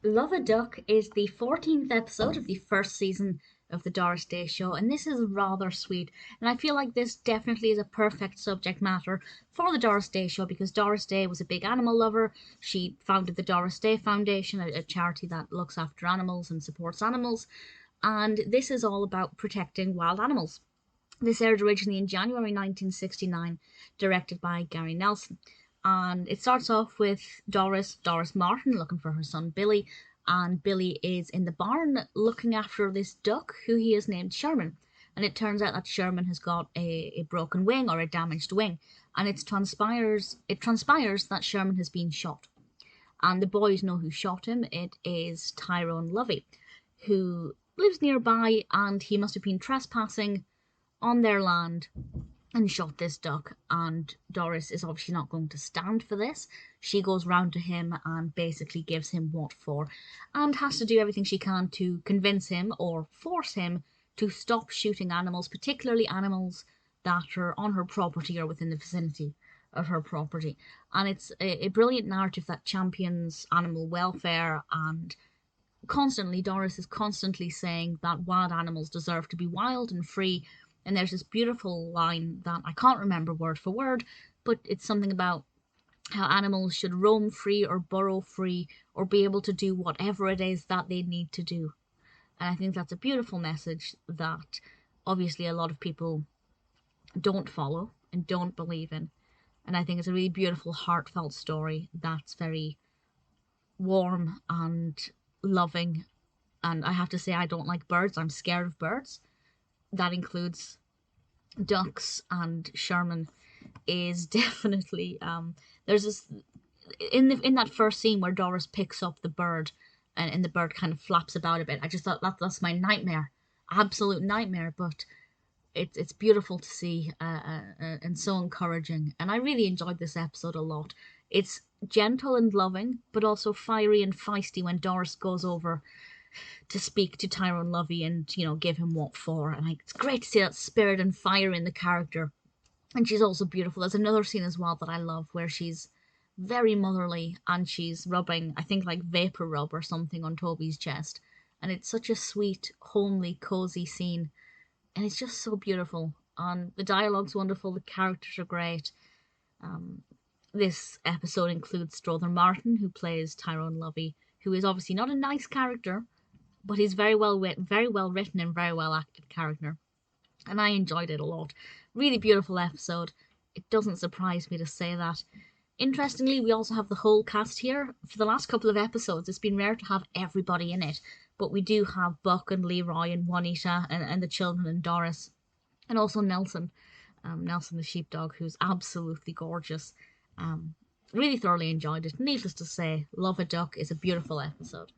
Love a Duck is the 14th episode of the first season of the Doris Day Show, and this is rather sweet. And I feel like this definitely is a perfect subject matter for the Doris Day Show because Doris Day was a big animal lover. She founded the Doris Day Foundation, a charity that looks after animals and supports animals. And this is all about protecting wild animals. This aired originally in January 1969, directed by Gary Nelson. And it starts off with Doris Martin, looking for her son Billy. And Billy is in the barn looking after this duck who he has named Sherman. And it turns out that Sherman has got a broken wing or a damaged wing. And it transpires that Sherman has been shot. And the boys know who shot him. It is Tyrone Lovey, who lives nearby, and he must have been trespassing on their land and shot this duck. And Doris is obviously not going to stand for this. She goes round to him and basically gives him what for, and has to do everything she can to convince him or force him to stop shooting animals, particularly animals that are on her property or within the vicinity of her property. And it's a brilliant narrative that champions animal welfare, and constantly Doris is constantly saying that wild animals deserve to be wild and free. And there's this beautiful line that I can't remember word for word, but it's something about how animals should roam free or burrow free or be able to do whatever it is that they need to do. And I think that's a beautiful message that obviously a lot of people don't follow and don't believe in. And I think it's a really beautiful, heartfelt story that's very warm and loving. And I have to say, I don't like birds. I'm scared of birds. That includes ducks, and Sherman is definitely there's this in that first scene where Doris picks up the bird, and the bird kind of flaps about a bit. I just thought that's my nightmare, absolute nightmare. But it's beautiful to see, and so encouraging. And I really enjoyed this episode a lot. It's gentle and loving, but also fiery and feisty when Doris goes over to speak to Tyrone Lovey and, give him what for. And it's great to see that spirit and fire in the character. And she's also beautiful. There's another scene as well that I love where she's very motherly and she's rubbing, I think, like vapor rub or something on Toby's chest. And it's such a sweet, homely, cozy scene. And it's just so beautiful. And the dialogue's wonderful, the characters are great. Um, this episode includes Strother Martin, who plays Tyrone Lovey, who is obviously not a nice character, but he's very well written and very well acted character. And I enjoyed it a lot. Really beautiful episode. It doesn't surprise me to say that. Interestingly, we also have the whole cast here. For the last couple of episodes, it's been rare to have everybody in it, but we do have Buck and LeRoy and Juanita and the children and Doris, and also Nelson, Nelson the sheepdog, who's absolutely gorgeous. Really thoroughly enjoyed it. Needless to say, Love a Duck is a beautiful episode.